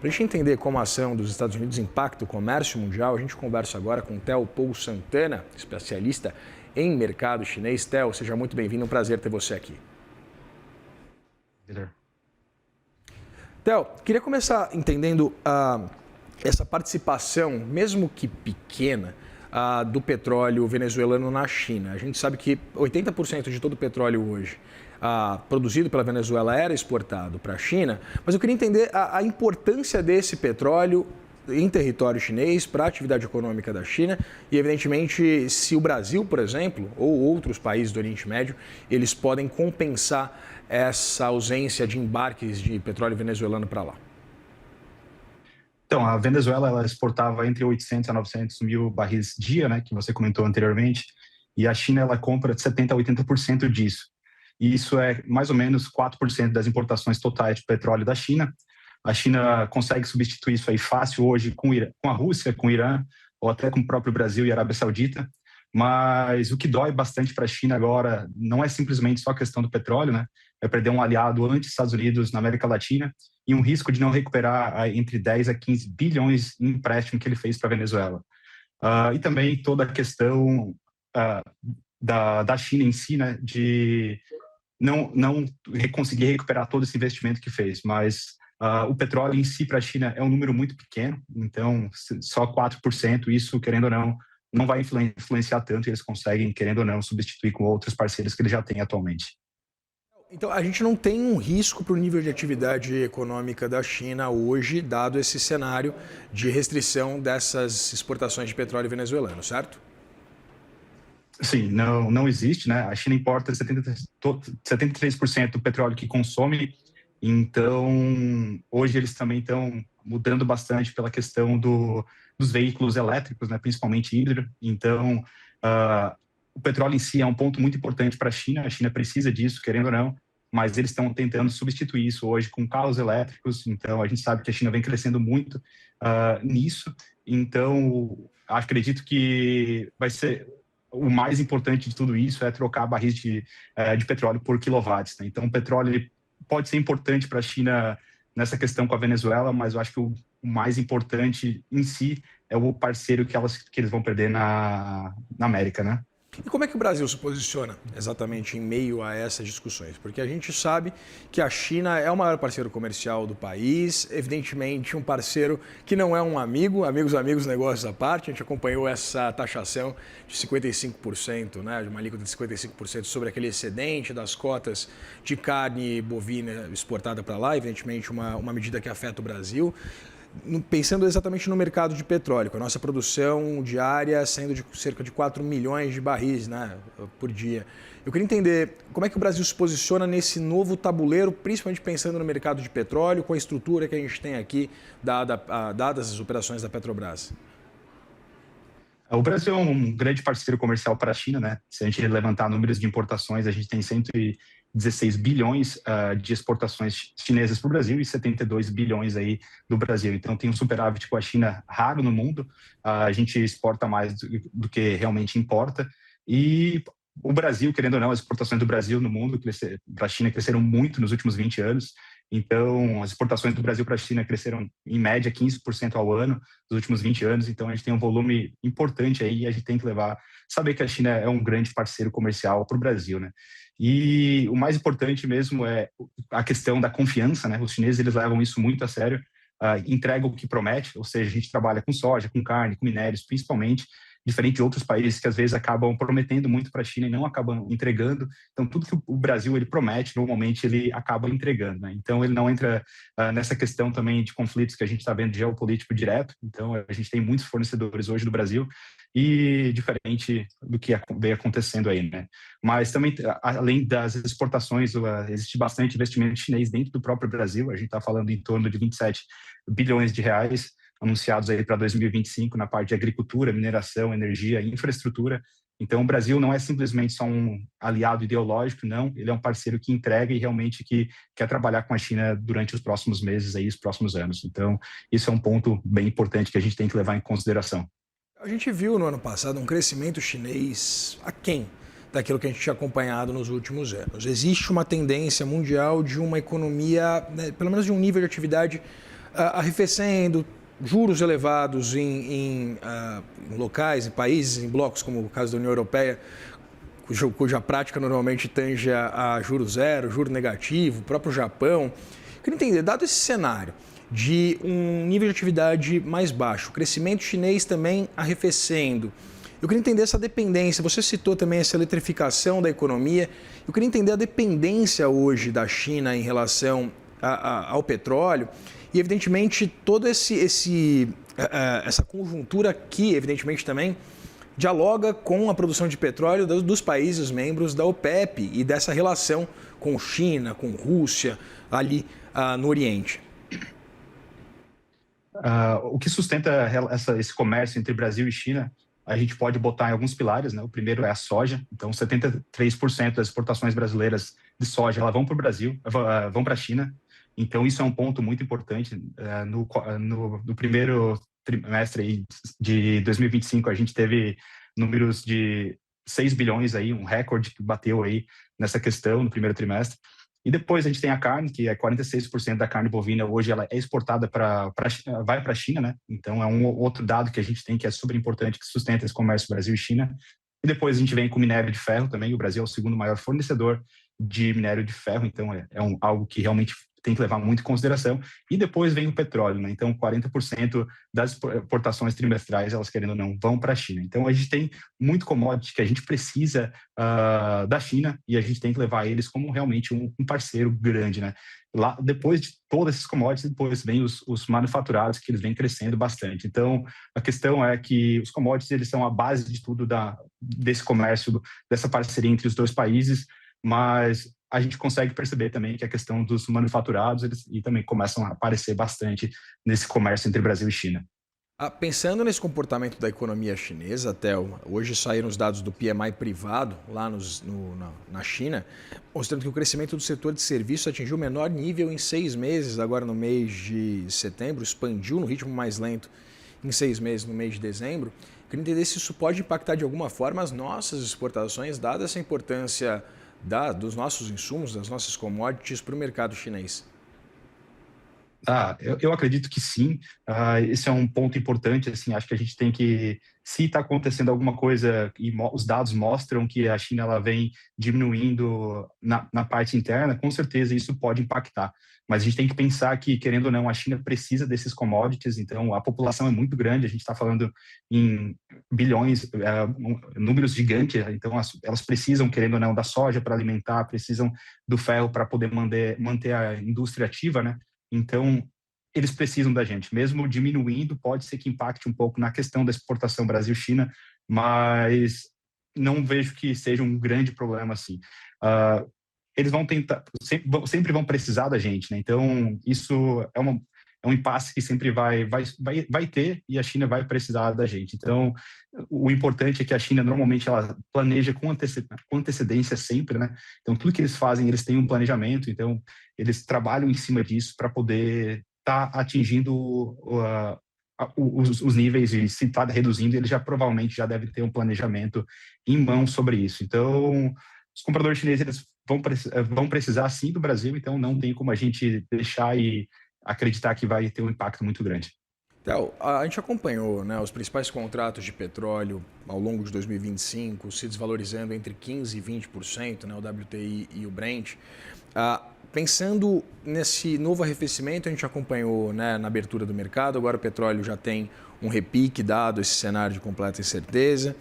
Para a gente entender como a ação dos Estados Unidos impacta o comércio mundial, a gente conversa agora com Theo Paul Santana, especialista em mercado chinês. Theo, seja muito bem-vindo, um prazer ter você aqui. Theo, queria começar entendendo essa participação, mesmo que pequena, do petróleo venezuelano na China. A gente sabe que 80% de todo o petróleo hoje produzido pela Venezuela era exportado para a China, mas eu queria entender a importância desse petróleo em território chinês para a atividade econômica da China e, evidentemente, se o Brasil, por exemplo, ou outros países do Oriente Médio, eles podem compensar essa ausência de embarques de petróleo venezuelano para lá. Então, a Venezuela ela exportava entre 800 a 900 mil barris dia, né, que você comentou anteriormente, e a China ela compra de 70% a 80% disso. E isso é mais ou menos 4% das importações totais de petróleo da China. A China consegue substituir isso aí fácil hoje com a Rússia, com o Irã, ou até com o próprio Brasil e a Arábia Saudita. Mas o que dói bastante para a China agora não é simplesmente só a questão do petróleo, né? É perder um aliado anti-Estados Unidos na América Latina e um risco de não recuperar entre 10 a 15 bilhões em empréstimo que ele fez para a Venezuela. E também toda a questão da China em si, né? De não conseguir recuperar todo esse investimento que fez, mas o petróleo em si para a China é um número muito pequeno, então só 4%, isso, querendo ou não vai influenciar tanto e eles conseguem, querendo ou não, substituir com outros parceiros que eles já têm atualmente. Então, a gente não tem um risco para o nível de atividade econômica da China hoje, dado esse cenário de restrição dessas exportações de petróleo venezuelano, certo? Sim, não existe, né? A China importa 73% do petróleo que consome, então hoje eles também estão mudando bastante pela questão dos veículos elétricos, né? Principalmente híbrido. Então, o petróleo em si é um ponto muito importante para a China precisa disso, querendo ou não, mas eles estão tentando substituir isso hoje com carros elétricos, então a gente sabe que a China vem crescendo muito nisso, então acredito que vai ser o mais importante de tudo isso é trocar barris de petróleo por quilowatts. Né? Então, o petróleo pode ser importante para a China nessa questão com a Venezuela, mas eu acho que o mais importante em si é o parceiro que eles vão perder na América, né? E como é que o Brasil se posiciona exatamente em meio a essas discussões? Porque a gente sabe que a China é o maior parceiro comercial do país, evidentemente um parceiro que não é um amigo, amigos, negócios à parte. A gente acompanhou essa taxação de 55%, né, de uma alíquota de 55% sobre aquele excedente das cotas de carne bovina exportada para lá, evidentemente uma medida que afeta o Brasil. Pensando exatamente no mercado de petróleo, com a nossa produção diária sendo de cerca de 4 milhões de barris, né, por dia. Eu queria entender como é que o Brasil se posiciona nesse novo tabuleiro, principalmente pensando no mercado de petróleo, com a estrutura que a gente tem aqui, dadas as operações da Petrobras. O Brasil é um grande parceiro comercial para a China, né? Se a gente levantar números de importações, a gente tem 116 bilhões de exportações chinesas para o Brasil e 72 bilhões aí do Brasil. Então tem um superávit com a China raro no mundo. A gente exporta mais do que realmente importa. E o Brasil, querendo ou não, as exportações do Brasil no mundo para a China cresceram muito nos últimos 20 anos. Então, as exportações do Brasil para a China cresceram, em média, 15% ao ano nos últimos 20 anos. Então, a gente tem um volume importante aí e a gente tem que saber que a China é um grande parceiro comercial para o Brasil, né? E o mais importante mesmo é a questão da confiança, né? Os chineses, eles levam isso muito a sério, entregam o que promete, ou seja, a gente trabalha com soja, com carne, com minérios, principalmente, diferente de outros países que às vezes acabam prometendo muito para a China e não acabam entregando. Então, tudo que o Brasil ele promete, normalmente ele acaba entregando. Né? Então, ele não entra nessa questão também de conflitos que a gente está vendo geopolítico direto. Então, a gente tem muitos fornecedores hoje do Brasil e diferente do que vem acontecendo aí. Né? Mas também, além das exportações, existe bastante investimento chinês dentro do próprio Brasil. A gente está falando em torno de 27 bilhões de reais anunciados aí para 2025 na parte de agricultura, mineração, energia e infraestrutura. Então, o Brasil não é simplesmente só um aliado ideológico, não. Ele é um parceiro que entrega e realmente que quer trabalhar com a China durante os próximos meses, aí, os próximos anos. Então, isso é um ponto bem importante que a gente tem que levar em consideração. A gente viu no ano passado um crescimento chinês aquém daquilo que a gente tinha acompanhado nos últimos anos. Existe uma tendência mundial de uma economia, né, pelo menos de um nível de atividade arrefecendo, juros elevados em locais, em países, em blocos, como o caso da União Europeia, cuja prática normalmente tange a juro zero, juro negativo, o próprio Japão. Eu queria entender, dado esse cenário de um nível de atividade mais baixo, o crescimento chinês também arrefecendo, eu queria entender essa dependência. Você citou também essa eletrificação da economia. Eu queria entender a dependência hoje da China em relação ao petróleo e, evidentemente, toda essa conjuntura que, evidentemente, também dialoga com a produção de petróleo dos países membros da OPEP e dessa relação com China, com Rússia, ali no Oriente. O que sustenta esse comércio entre Brasil e China, a gente pode botar em alguns pilares, né? O primeiro é a soja. Então, 73% das exportações brasileiras de soja elas vão para o Brasil, vão para a China. Então, isso é um ponto muito importante. No primeiro trimestre de 2025, a gente teve números de 6 bilhões, aí, um recorde que bateu aí nessa questão no primeiro trimestre. E depois a gente tem a carne, que é 46% da carne bovina, hoje ela é exportada vai para a China, né? Então é um outro dado que a gente tem que é super importante, que sustenta esse comércio Brasil e China. E depois a gente vem com minério de ferro também, o Brasil é o segundo maior fornecedor de minério de ferro, então algo que realmente tem que levar muito em consideração. E depois vem o petróleo, né? Então 40% das exportações trimestrais, elas querendo ou não, vão para a China. Então a gente tem muito commodity que a gente precisa da China e a gente tem que levar eles como realmente um parceiro grande, né? Lá, depois de todos esses commodities, depois vem os manufaturados, que eles vêm crescendo bastante. Então, a questão é que os commodities, eles são a base de tudo desse comércio, dessa parceria entre os dois países, mas a gente consegue perceber também que a questão dos manufaturados, eles e também começam a aparecer bastante nesse comércio entre Brasil e China. Pensando nesse comportamento da economia chinesa, Theo, hoje saíram os dados do PMI privado lá na China, mostrando que o crescimento do setor de serviços atingiu o menor nível em 6 meses, agora no mês de setembro, expandiu no ritmo mais lento em 6 meses no mês de dezembro. Queria entender se isso pode impactar de alguma forma as nossas exportações, dada essa importância dos nossos insumos, das nossas commodities para o mercado chinês. Eu acredito que sim. Esse é um ponto importante. Assim, acho que a gente tem que, se está acontecendo alguma coisa e os dados mostram que a China ela vem diminuindo na parte interna, com certeza isso pode impactar. Mas a gente tem que pensar que, querendo ou não, a China precisa desses commodities. Então, a população é muito grande. A gente está falando em bilhões, números gigantes. Então, elas precisam, querendo ou não, da soja para alimentar, precisam do ferro para poder manter a indústria ativa, né? Então, eles precisam da gente. Mesmo diminuindo, pode ser que impacte um pouco na questão da exportação Brasil-China, mas não vejo que seja um grande problema assim. Eles vão tentar, sempre vão precisar da gente, né? Então, isso é um impasse que sempre vai ter e a China vai precisar da gente. Então, o importante é que a China, normalmente, ela planeja com antecedência sempre, né? Então, tudo que eles fazem, eles têm um planejamento, então, eles trabalham em cima disso para poder estar atingindo os níveis e se está reduzindo, eles provavelmente já devem ter um planejamento em mão sobre isso. Então, os compradores chineses, eles vão precisar, sim, do Brasil, então não tem como a gente deixar e acreditar que vai ter um impacto muito grande. Theo, a gente acompanhou, né, os principais contratos de petróleo ao longo de 2025 se desvalorizando entre 15% e 20%, né, o WTI e o Brent. Pensando nesse novo arrefecimento, a gente acompanhou, né, na abertura do mercado, agora o petróleo já tem um repique dado esse cenário de completa incerteza.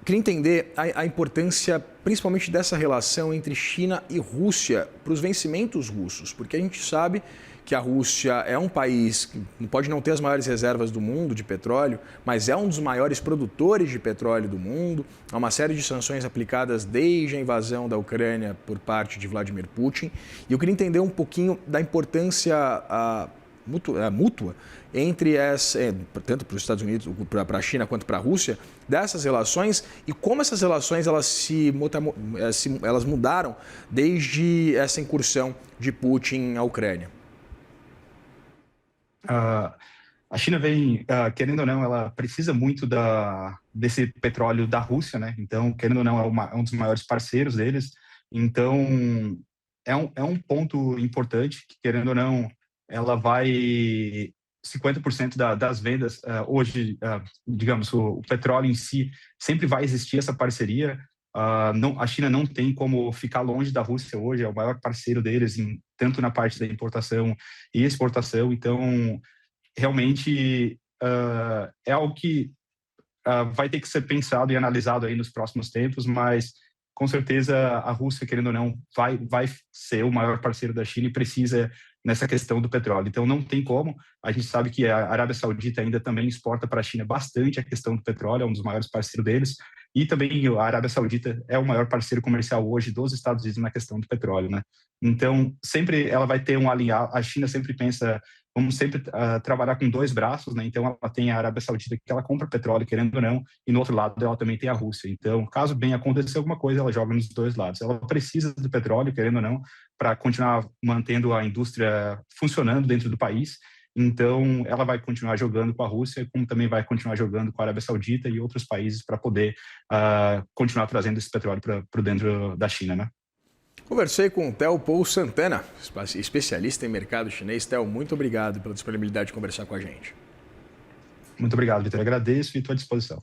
Queria entender a importância, principalmente dessa relação entre China e Rússia para os vencimentos russos, porque a gente sabe que a Rússia é um país que pode não ter as maiores reservas do mundo de petróleo, mas é um dos maiores produtores de petróleo do mundo. Há uma série de sanções aplicadas desde a invasão da Ucrânia por parte de Vladimir Putin. E eu queria entender um pouquinho da importância mútua entre tanto para os Estados Unidos, para a China quanto para a Rússia, dessas relações e como essas relações elas mudaram desde essa incursão de Putin à Ucrânia. A China vem, querendo ou não, ela precisa muito desse petróleo da Rússia, né? Então, querendo ou não, é um dos maiores parceiros deles. Então, é um ponto importante que, querendo ou não, ela vai 50% das vendas hoje, digamos, o petróleo em si, sempre vai existir essa parceria. A China não tem como ficar longe da Rússia hoje, é o maior parceiro deles, tanto na parte da importação e exportação. Então, realmente, é algo que vai ter que ser pensado e analisado aí nos próximos tempos, mas com certeza a Rússia, querendo ou não, vai ser o maior parceiro da China e precisa nessa questão do petróleo. Então não tem como. A gente sabe que a Arábia Saudita ainda também exporta para a China bastante a questão do petróleo, é um dos maiores parceiros deles. E também a Arábia Saudita é o maior parceiro comercial hoje dos Estados Unidos na questão do petróleo, né? Então sempre ela vai ter um alinhar. A China sempre pensa, vamos sempre trabalhar com dois braços, né? Então ela tem a Arábia Saudita que ela compra petróleo, querendo ou não, e no outro lado ela também tem a Rússia. Então, caso bem acontecer alguma coisa, ela joga nos dois lados. Ela precisa do petróleo, querendo ou não, para continuar mantendo a indústria funcionando dentro do país. Então, ela vai continuar jogando com a Rússia, como também vai continuar jogando com a Arábia Saudita e outros países para poder continuar trazendo esse petróleo para dentro da China, né? Conversei com o Theo Paul Santana, especialista em mercado chinês. Theo, muito obrigado pela disponibilidade de conversar com a gente. Muito obrigado, Vitor. Agradeço e estou à disposição.